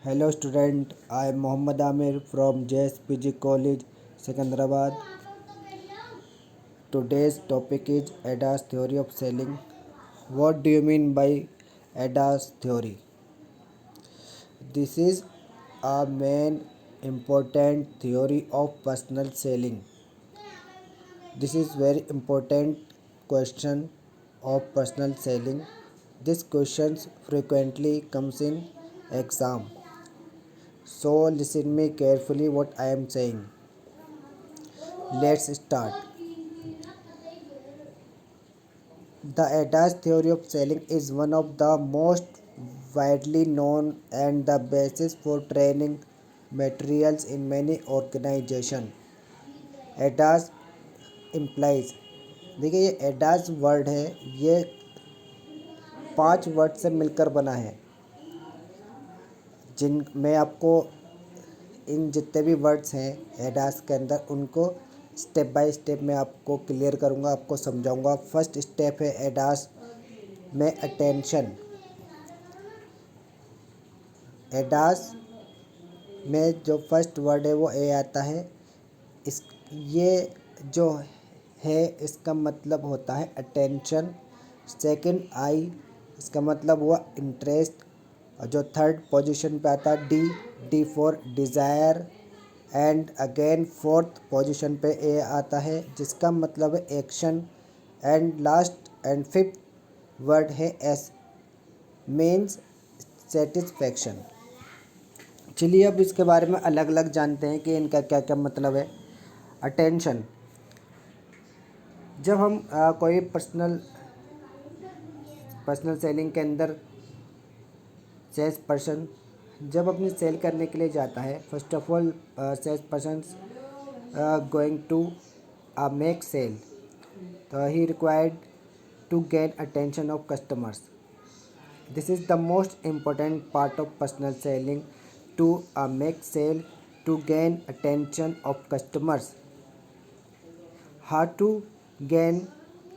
Hello student, I am Mohammad Amir from JSPG College, Secunderabad. Today's topic is ADA's theory of selling. What do you mean by ADA's theory? This is a main important theory of personal selling. This is very important question of personal selling. This questions frequently comes in exam. So listen me carefully what I am saying. Let's start. The ADAS theory of selling is one of the most widely known and the basis for training materials in many organizations. ADAS implies, देखिए ये ADAS word है, ये 5 word से मिलकर बना है। जिन मैं आपको इन जितने भी वर्ड्स हैं ADAS के अंदर उनको स्टेप बाय स्टेप मैं आपको क्लियर करूँगा, आपको समझाऊँगा। फर्स्ट स्टेप है ADAS में अटेंशन। एडास में जो फर्स्ट वर्ड है वो ए आता है। इस ये जो है इसका मतलब होता है अटेंशन। सेकंड आई, इसका मतलब हुआ इंटरेस्ट। और जो थर्ड पोजीशन पे आता है D for desire. And again fourth position पे ए आता है जिसका मतलब है action. And last and fifth word है एस, मीन्स सेटिस्फैक्शन। चलिए अब इसके बारे में अलग अलग जानते हैं कि इनका क्या क्या मतलब है। अटेंशन, जब हम कोई पर्सनल सेलिंग के अंदर सेल्स पर्सन जब अपनी सेल करने के लिए जाता है, first of all sales person going to make sale, तो he required to gain attention of customers. This is the most important part of personal selling, to make sale, to gain attention of customers. How to gain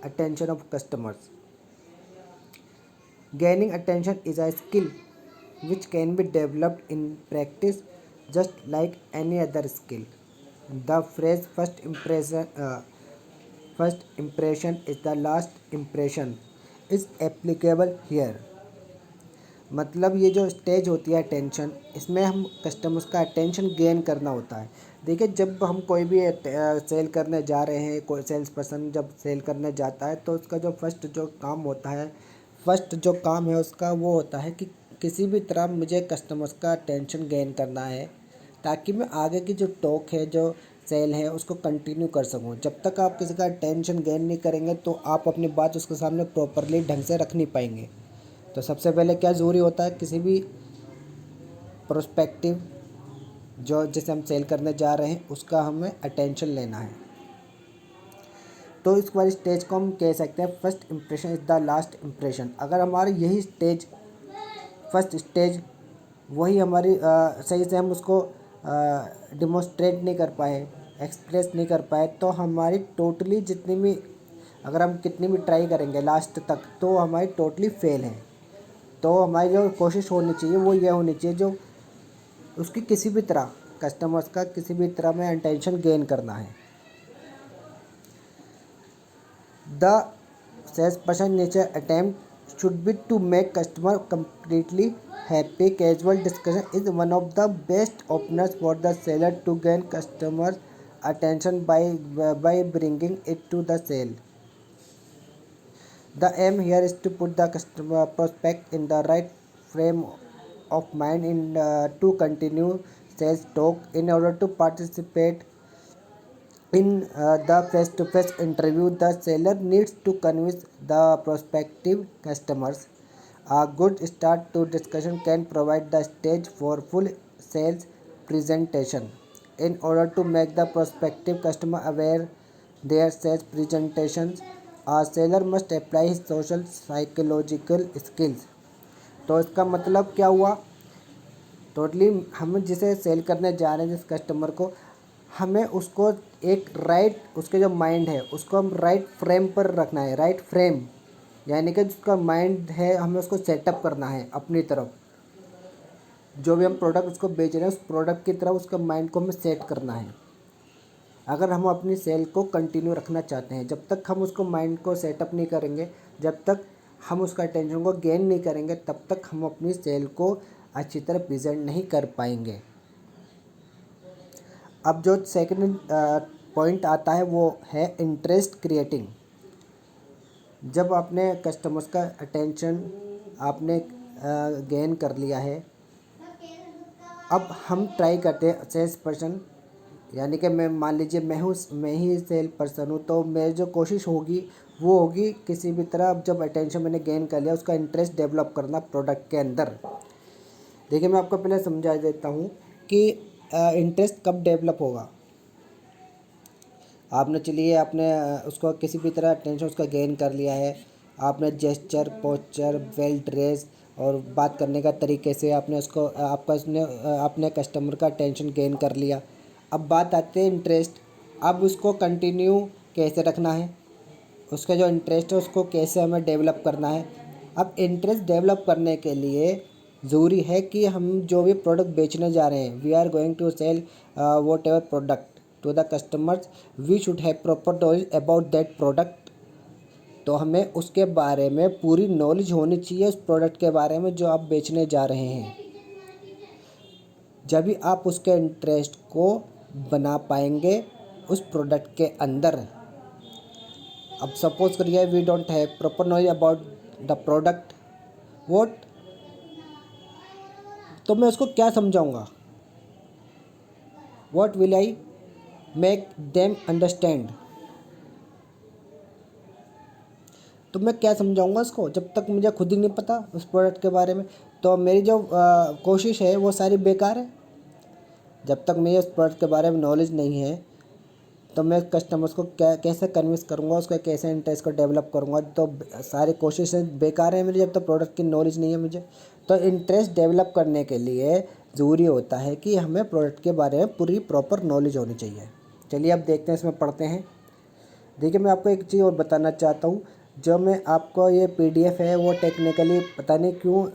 attention of customers? Gaining attention is a skill which can be developed in practice just like any other skill. The phrase first impression is the last impression is applicable here. मतलब ये जो stage होती है attention, इसमें हम customers का attention gain करना होता है। देखिए जब हम कोई भी सेल करने जा रहे हैं, कोई सेल्स पर्सन जब सेल करने जाता है तो उसका जो फर्स्ट जो काम होता है, फर्स्ट जो काम है उसका वो होता है कि किसी भी तरह मुझे कस्टमर्स का अटेंशन गेन करना है ताकि मैं आगे की जो टॉक है, जो सेल है, उसको कंटिन्यू कर सकूं। जब तक आप किसी का अटेंशन गेन नहीं करेंगे तो आप अपनी बात उसके सामने प्रॉपरली ढंग से रख नहीं पाएंगे। तो सबसे पहले क्या ज़रूरी होता है, किसी भी प्रोस्पेक्टिव जो जिसे हम सेल करने जा रहे हैं उसका हमें अटेंशन लेना है। तो इस वाली स्टेज को हम कह सकते हैं first impression is the last impression. अगर हमारी यही स्टेज, फर्स्ट स्टेज वही हमारी सही से हम उसको डिमोस्ट्रेट नहीं कर पाए, एक्सप्रेस नहीं कर पाए, तो हमारी टोटली जितनी भी, अगर हम कितनी भी ट्राई करेंगे लास्ट तक, तो हमारी टोटली फेल है। तो हमारी जो कोशिश होनी चाहिए वो ये होनी चाहिए, जो उसकी किसी भी तरह कस्टमर्स का किसी भी तरह में अटेंशन गेन करना है। The sales person nature attempt should be to make customer completely happy. Casual discussion is one of the best openers for the seller to gain customers attention by bringing it to the sale. The aim here is to put the customer prospect in the right frame of mind to continue sales talk. In order to participate in the face-to-face interview, the seller needs to convince the prospective customers. A good start to discussion can provide the stage for full sales presentation. In order to make the prospective customer aware their sales presentations, a seller must apply his social psychological skills. तो इसका मतलब क्या हुआ, totally हम जिसे cell करने जा रहे हैं जिस कस्टमर को, हमें उसको एक राइट, उसके जो माइंड है उसको हम राइट फ्रेम पर रखना है। राइट फ्रेम यानी कि जिसका माइंड है हमें उसको सेटअप करना है अपनी तरफ। जो भी हम प्रोडक्ट उसको बेच रहे हैं उस प्रोडक्ट की तरह उसका माइंड को हमें सेट करना है। अगर हम अपनी सेल को कंटिन्यू रखना चाहते हैं, जब तक हम उसको माइंड को सेटअप नहीं करेंगे, जब तक हम उसका अटेंशन को गेन नहीं करेंगे, तब तक हम अपनी सेल को अच्छी तरह प्रेजेंट नहीं कर पाएंगे। अब जो सेकंड पॉइंट आता है वो है इंटरेस्ट क्रिएटिंग। जब आपने कस्टमर्स का अटेंशन आपने गेन कर लिया है, अब हम ट्राई करते हैं सेल्स पर्सन, यानी कि मैं मान लीजिए मैं ही सेल पर्सन हूँ, तो मेरी जो कोशिश होगी वो होगी किसी भी तरह, अब जब अटेंशन मैंने गेन कर लिया, उसका इंटरेस्ट डेवलप करना प्रोडक्ट के अंदर। देखिए मैं आपको पहले समझा देता हूँ कि इंटरेस्ट कब डेवलप होगा। आपने उसको किसी भी तरह अटेंशन उसका गेन कर लिया है, आपने जेस्चर, पोस्चर, वेल ड्रेस और बात करने का तरीके से आपने कस्टमर का अटेंशन गेन कर लिया। अब बात आती है इंटरेस्ट। अब उसको कंटिन्यू कैसे रखना है, उसका जो इंटरेस्ट है उसको कैसे हमें डेवलप करना है। अब इंटरेस्ट डेवलप करने के लिए ज़रूरी है कि हम जो भी प्रोडक्ट बेचने जा रहे हैं, we are going to sell whatever product to the customers, we should have proper knowledge about that product. तो हमें उसके बारे में पूरी नॉलेज होनी चाहिए, उस प्रोडक्ट के बारे में जो आप बेचने जा रहे हैं। जब भी आप उसके इंटरेस्ट को बना पाएंगे उस प्रोडक्ट के अंदर। अब सपोज करिए we don't have proper knowledge about the product what, तो मैं उसको क्या समझाऊंगा, what will I make them understand. तो मैं क्या समझाऊंगा उसको जब तक मुझे खुद ही नहीं पता उस प्रोडक्ट के बारे में, तो मेरी जो कोशिश है वो सारी बेकार है। जब तक मुझे उस प्रोडक्ट के बारे में नॉलेज नहीं है, तो मैं कस्टमर्स को कैसे कन्विंस करूँगा, उसका कैसे इंटरेस्ट को डेवलप करूँगा, तो सारी कोशिशें बेकार हैं मेरी जब तक प्रोडक्ट की नॉलेज नहीं है मुझे। तो इंटरेस्ट डेवलप करने के लिए ज़रूरी होता है कि हमें प्रोडक्ट के बारे में पूरी प्रॉपर नॉलेज होनी चाहिए। चलिए अब देखते हैं, इसमें पढ़ते हैं। देखिए मैं आपको एक चीज़ और बताना चाहता हूँ। जो मैं आपको ये PDF है वो टेक्निकली पता नहीं क्यों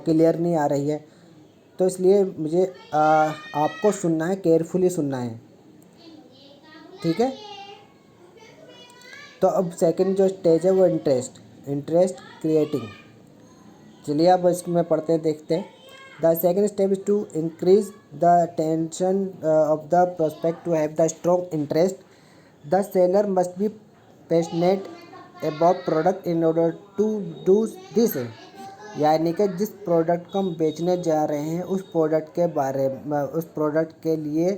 क्लियर नहीं आ रही है, तो इसलिए मुझे आपको सुनना है, केयरफुली सुनना है, ठीक है। तो अब सेकंड जो स्टेज है वो इंटरेस्ट क्रिएटिंग। चलिए अब इसमें पढ़ते हैं, देखते हैं। The second step is to increase the tension of the prospect to have the strong interest. The seller must be passionate about product in order to do this. यानी कि जिस प्रोडक्ट को हम बेचने जा रहे हैं उस प्रोडक्ट के लिए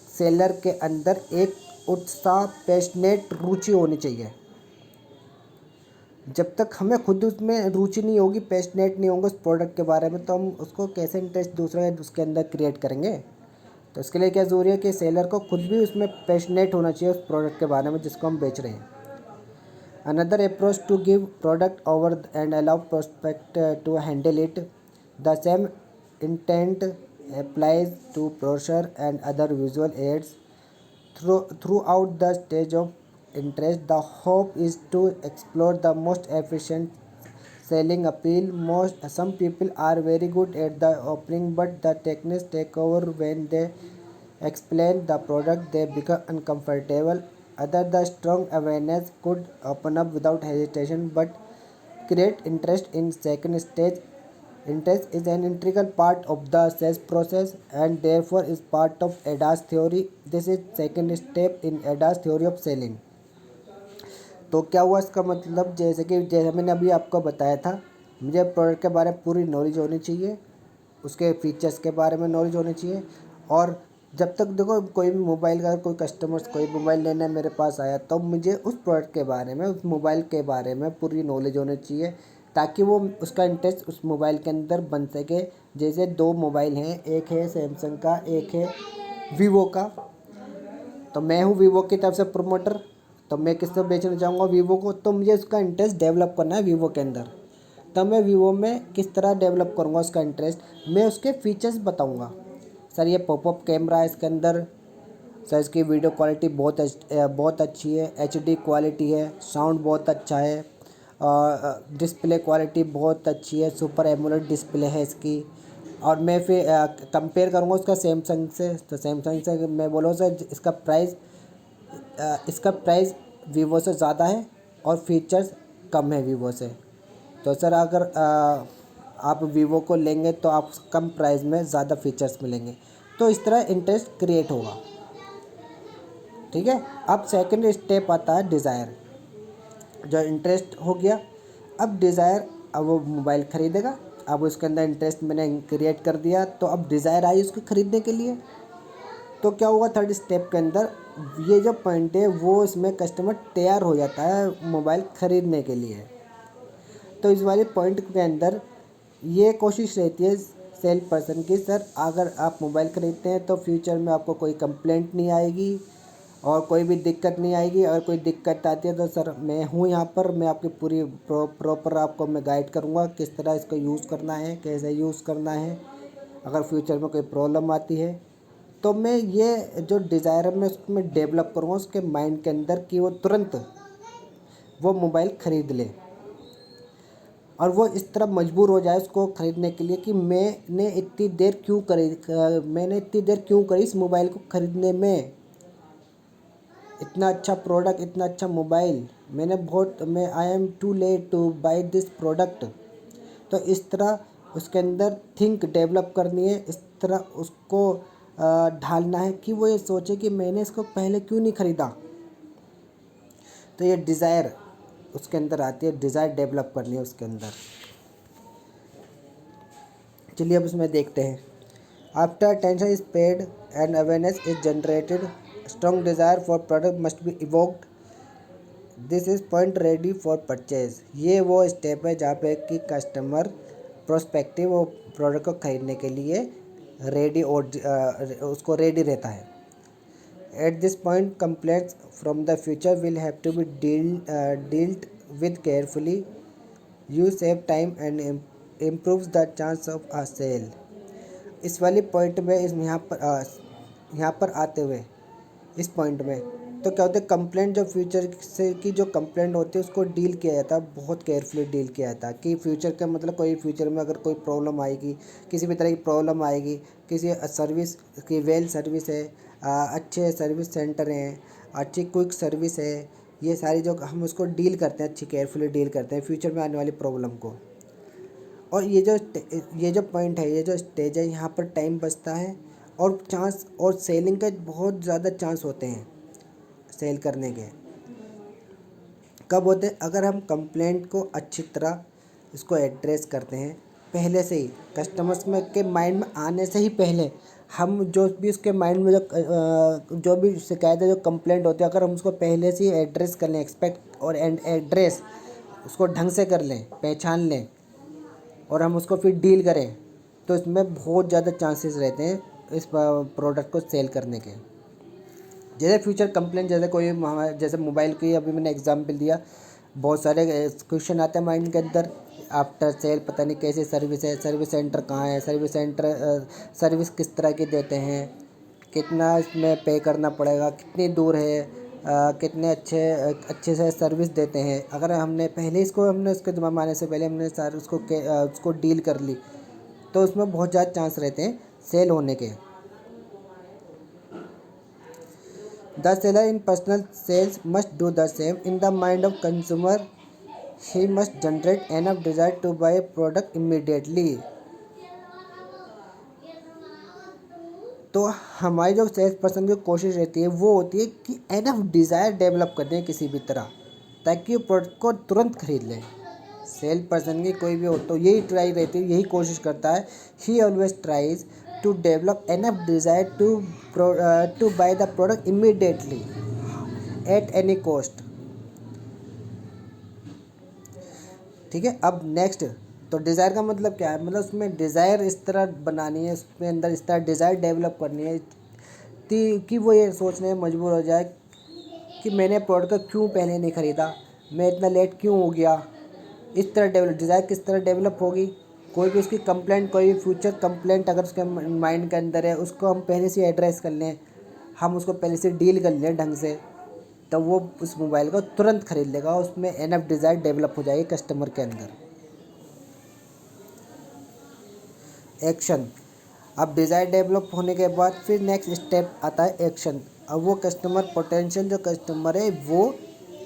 सेलर के अंदर एक उत्साह, पैशनेट रुचि होनी चाहिए। जब तक हमें खुद उसमें रुचि नहीं होगी, पैशनेट नहीं होंगे उस प्रोडक्ट के बारे में, तो हम उसको कैसे इंटरेस्ट दूसरे उसके अंदर क्रिएट करेंगे। तो इसके लिए क्या ज़रूरी है कि सेलर को खुद भी उसमें पैशनेट होना चाहिए उस प्रोडक्ट के बारे में जिसको हम बेच रहे हैं। Another approach to give product over and allow prospect to handle it. The same intent applies to brochure and other visual aids. Throughout the stage of interest, the hope is to explore the most efficient selling appeal. Some people are very good at the opening, but the techniques take over when they explain the product. They become uncomfortable. The strong awareness could open up without hesitation, but create interest in second stage. Interest is an integral part of the sales process and therefore is part of ADAS theory. This is second step in ADAS theory of selling. तो क्या हुआ इसका मतलब, जैसे मैंने अभी आपको बताया था, मुझे प्रोडक्ट के बारे में पूरी नॉलेज होनी चाहिए, उसके फीचर्स के बारे में नॉलेज होनी चाहिए। और जब तक देखो कोई भी मोबाइल का कोई कस्टमर्स कोई मोबाइल लेने मेरे पास आया, तो मुझे उस प्रोडक्ट के बारे में, उस मोबाइल के बारे में पूरी नॉलेज होनी चाहिए, ताकि वो उसका इंटरेस्ट उस मोबाइल के अंदर बन सके। जैसे 2 मोबाइल हैं, एक है सैमसंग का, एक है वीवो का। तो मैं हूँ वीवो की तरफ से प्रमोटर, तो मैं किसको बेचना चाहूँगा, वीवो को। तो मुझे उसका इंटरेस्ट डेवलप करना है वीवो के अंदर। तब मैं वीवो में किस तरह डेवलप करूँगा उसका इंटरेस्ट, मैं उसके फीचर्स बताऊँगा। सर ये पॉपअप कैमरा है इसके अंदर, सर इसकी वीडियो क्वालिटी बहुत अच्छी है, HD क्वालिटी है, साउंड बहुत अच्छा है, डिस्प्ले क्वालिटी बहुत अच्छी है, सुपर एमोलेड डिस्प्ले है इसकी, और मैं फिर कंपेयर करूँगा उसका सैमसंग से, तो सैमसंग से मैं बोलूँ सर इसका प्राइस वीवो से ज़्यादा है और फीचर्स कम है वीवो से। तो सर अगर आप वीवो को लेंगे तो आप कम प्राइस में ज़्यादा फीचर्स मिलेंगे, तो इस तरह इंटरेस्ट क्रिएट होगा। ठीक है। अब सेकंड स्टेप आता है डिज़ायर। जो इंटरेस्ट हो गया, अब डिज़ायर, अब वो मोबाइल ख़रीदेगा। अब उसके अंदर इंटरेस्ट मैंने क्रिएट कर दिया, तो अब डिज़ायर आई उसको ख़रीदने के लिए। तो क्या हुआ थर्ड स्टेप के अंदर, ये जो पॉइंट है वो इसमें कस्टमर तैयार हो जाता है मोबाइल ख़रीदने के लिए। तो इस वाले पॉइंट के अंदर ये कोशिश रहती है सेल पर्सन की, सर अगर आप मोबाइल ख़रीदते हैं तो फ्यूचर में आपको कोई कंप्लेंट नहीं आएगी और कोई भी दिक्कत नहीं आएगी। अगर कोई दिक्कत आती है तो सर मैं हूँ यहाँ पर, मैं आपकी पूरी प्रॉपर आपको मैं गाइड करूँगा किस तरह इसको यूज़ करना है, कैसे यूज़ करना है। अगर फ्यूचर में कोई प्रॉब्लम आती है तो मैं ये जो डिज़ायर है मैं उसको मैं डेवलप करूँगा उसके माइंड के अंदर कि वो तुरंत वो मोबाइल ख़रीद ले, और वो इस तरह मजबूर हो जाए उसको ख़रीदने के लिए कि मैंने इतनी देर क्यों करी इस मोबाइल को ख़रीदने में। इतना अच्छा प्रोडक्ट, इतना अच्छा मोबाइल, मैं I am to late to buy this product. तो इस तरह उसके अंदर थिंक डेवलप करनी है, इस तरह उसको ढालना है कि वो ये सोचे कि मैंने इसको पहले क्यों नहीं ख़रीदा। तो ये डिज़ायर उसके अंदर आती है, डिज़ायर डेवलप करनी है उसके अंदर। चलिए अब इसमें देखते हैं। After tension is paid and awareness is generated, strong desire for product must be evoked, this is point ready for purchase. ये वो स्टेप है जहाँ पे कि कस्टमर प्रोस्पेक्टिव वो प्रोडक्ट को खरीदने के लिए रेडी और उसको रेडी रहता है। At this point complaints from the future will have to be dealt with carefully, you save time and improves the chance of a sale. इस वाली पॉइंट में यहाँ पर आते हुए इस पॉइंट में तो क्या होता है, कंप्लेंट जो फ्यूचर से की जो कंप्लेंट होती है उसको डील किया जाता है, बहुत केयरफुली डील किया जाता है कि फ्यूचर का मतलब कोई फ्यूचर में अगर कोई प्रॉब्लम आएगी, किसी भी तरह की प्रॉब्लम आएगी, किसी सर्विस की वेल सर्विस है, अच्छे सर्विस सेंटर हैं, अच्छी क्विक सर्विस है, ये सारी जो हम उसको डील करते हैं, अच्छी केयरफुली डील करते हैं फ्यूचर में आने वाली प्रॉब्लम को। और ये जो पॉइंट है, ये जो स्टेज है, यहाँ पर टाइम बचता है और चांस और सेलिंग के बहुत ज़्यादा चांस होते हैं सेल करने के। कब होते हैं, अगर हम कंप्लेंट को अच्छी तरह इसको एड्रेस करते हैं पहले से ही, कस्टमर्स में के माइंड में आने से ही पहले हम जो भी उसके माइंड में जो भी शिकायत है, जो कंप्लेंट होती है, अगर हम उसको पहले से ही एड्रेस कर लें, एक्सपेक्ट और एड्रेस उसको ढंग से कर लें, पहचान लें और हम उसको फिर डील करें, तो इसमें बहुत ज़्यादा चांसेस रहते हैं इस प्रोडक्ट को सेल करने के। जैसे फ्यूचर कंप्लेंट, जैसे मोबाइल की अभी मैंने एग्जांपल दिया, बहुत सारे क्वेश्चन आते हैं माइंड के अंदर। आफ्टर सेल पता नहीं कैसी सर्विस है, सर्विस सेंटर कहाँ है, सर्विस सेंटर सर्विस किस तरह की देते हैं, कितना इसमें पे करना पड़ेगा, कितनी दूर है, कितने अच्छे से सर्विस देते हैं। अगर हमने पहले हमने उसके दिमाग में आने से पहले हमने सारे उसको डील कर ली, तो उसमें बहुत ज़्यादा चांस रहते हैं सेल होने के। The seller in personal sales must do the same. In the mind of consumer, he must generate enough desire to buy a product immediately. तो हमारी जो सेल्स पर्सन की कोशिश रहती है वो होती है कि एनफ डिज़ायर डेवलप कर दें किसी भी तरह, ताकि वो प्रोडक्ट को तुरंत खरीद लें। सेल पर्सन की कोई भी हो तो यही ट्राई रहती है, यही कोशिश करता है, ही always tries to develop enough desire to buy the product immediately at any cost। ठीक है। अब नेक्स्ट, तो डिज़ायर का मतलब क्या है, मतलब उसमें डिज़ायर इस तरह बनानी है, उसमें अंदर इस तरह डिज़ायर डेवलप करनी है कि वो ये सोचने में मजबूर हो जाए कि मैंने प्रोडक्ट को क्यों पहले नहीं ख़रीदा, मैं इतना लेट क्यों हो गया। इस तरह डिज़ायर किस तरह डेवलप होगी, कोई भी उसकी कंप्लेंट, कोई भी फ्यूचर कंप्लेंट अगर उसके माइंड के अंदर है, उसको हम पहले से एड्रेस कर लें, हम उसको पहले से डील कर लें ढंग से, तो वो उस मोबाइल को तुरंत खरीद लेगा। उसमें एनफ डिज़ायर डेवलप हो जाएगी कस्टमर के अंदर। एक्शन। अब डिज़ायर डेवलप होने के बाद फिर नेक्स्ट स्टेप आता है एक्शन। अब वो कस्टमर पोटेंशियल जो कस्टमर है वो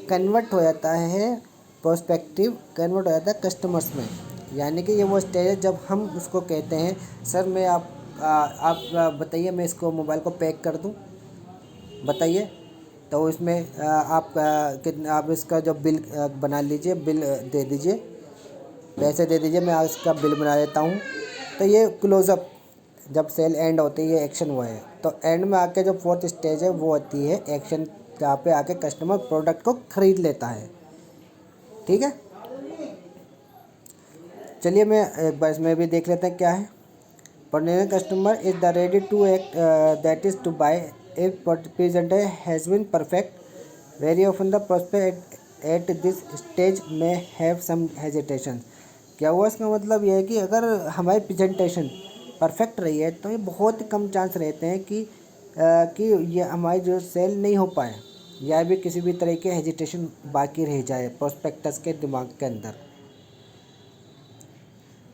कन्वर्ट हो जाता है, प्रोस्पेक्टिव कन्वर्ट हो जाता है कस्टमर्स में। यानी कि ये वो स्टेज है जब हम उसको कहते हैं सर मैं आप बताइए मैं इसको मोबाइल को पैक कर दूं, बताइए। तो इसमें कितना आप इसका जो बिल बना लीजिए, बिल दे दीजिए, पैसे दे दीजिए, मैं इसका बिल बना देता हूँ। तो ये क्लोजअप जब सेल एंड होती है, ये एक्शन हुआ है। तो एंड में आके जो फोर्थ स्टेज है वो होती है एक्शन, जहाँ पे आके कस्टमर प्रोडक्ट को खरीद लेता है। ठीक है, चलिए मैं एक बार इसमें भी देख लेते हैं क्या है। Potential customer is the ready to act, that is to buy if presenter has been perfect. Very often the prospect at this stage may have some hesitation. क्या हुआ, इसका मतलब यह है कि अगर हमारी प्रेजेंटेशन परफेक्ट रही है तो ये बहुत कम चांस रहते हैं कि ये हमारी जो सेल नहीं हो पाए या भी किसी भी तरह के हेजिटेशन बाकी रह जाए प्रोस्पेक्टस के दिमाग के अंदर।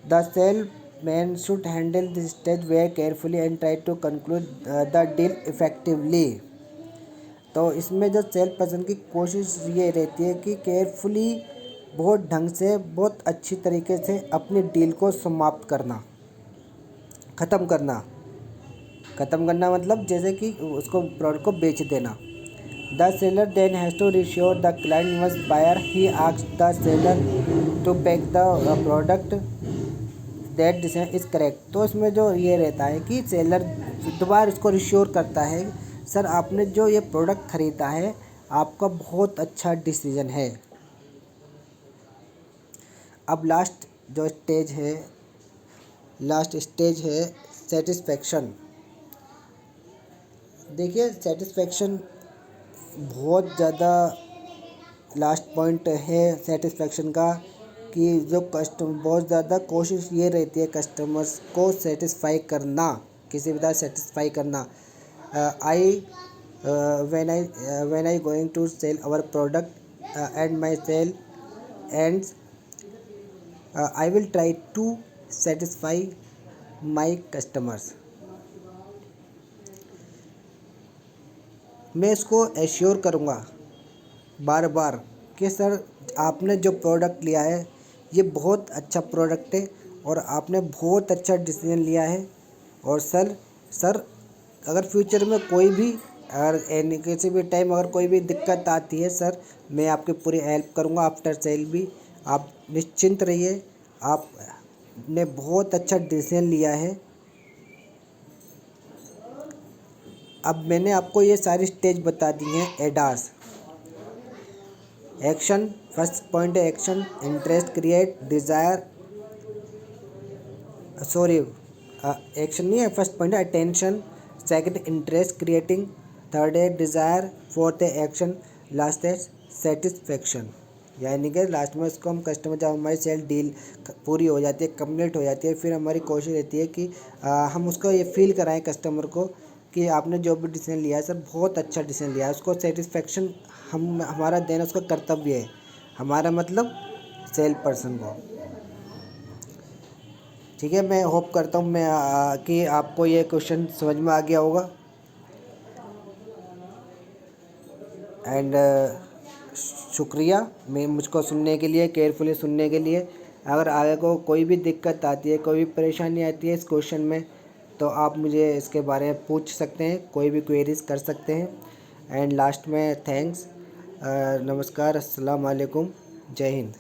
The sale man should handle this stage very carefully and try to conclude the deal effectively. तो इसमें जो सेल पर्सन की कोशिश ये रहती है कि केयरफुली, बहुत ढंग से, बहुत अच्छी तरीके से अपनी डील को समाप्त करना, ख़त्म करना मतलब जैसे कि उसको प्रोडक्ट को बेच देना। The seller then has to reassure the client must buyer he asks the seller to pack the product that decision is correct. तो इसमें जो ये रहता है कि सेलर दोबारा इसको रिश्योर करता है, सर आपने जो ये प्रोडक्ट ख़रीदा है आपका बहुत अच्छा डिसीजन है। अब लास्ट स्टेज है सेटिस्फेक्शन। देखिए सेटिस्फेक्शन बहुत ज़्यादा लास्ट पॉइंट है सेटिस्फेक्शन का, कि जो कस्टमर बहुत ज़्यादा कोशिश ये रहती है कस्टमर्स को सेटिस्फाई करना, किसी भी तरह सेटिस्फाई करना। When I going to sell our product and my sale ends I will try to satisfy my customers. मैं इसको एश्योर करूँगा बार बार कि सर आपने जो प्रोडक्ट लिया है ये बहुत अच्छा प्रोडक्ट है और आपने बहुत अच्छा डिसीजन लिया है। और सर अगर फ्यूचर में कोई भी किसी भी टाइम अगर कोई भी दिक्कत आती है सर, मैं आपकी पूरी हेल्प करूँगा आफ्टर सेल भी। आप निश्चिंत रहिए, आपने बहुत अच्छा डिसीजन लिया है। अब मैंने आपको ये सारी स्टेज बता दी हैं एडास। एक्शन, फर्स्ट पॉइंट है action, interest create, desire, action नहीं है, फर्स्ट पॉइंट है attention, second interest creating, third है डिज़ायर, फोर्थ है एक्शन, लास्ट है सेटिस्फेक्शन। यानी कि लास्ट में इसको हम कस्टमर, जब हमारी सेल डील पूरी हो जाती है, कंप्लीट हो जाती है, फिर हमारी कोशिश रहती है कि हम उसको ये फील कराएं कस्टमर को कि आपने जो भी डिसीजन लिया है सर बहुत अच्छा डिसीजन लिया है। उसको सेटिस्फेक्शन हमारा देना उसका कर्तव्य है, हमारा मतलब सेल पर्सन को। ठीक है, मैं होप करता हूँ कि आपको ये क्वेश्चन समझ में आ गया होगा। एंड शुक्रिया मुझको सुनने के लिए, केयरफुली सुनने के लिए। अगर आगे को कोई भी दिक्कत आती है, कोई भी परेशानी आती है इस क्वेश्चन में, तो आप मुझे इसके बारे में पूछ सकते हैं, कोई भी क्वेरीज कर सकते हैं। एंड लास्ट में थैंक्स, नमस्कार, अस्सलाम वालेकुम, जय हिंद।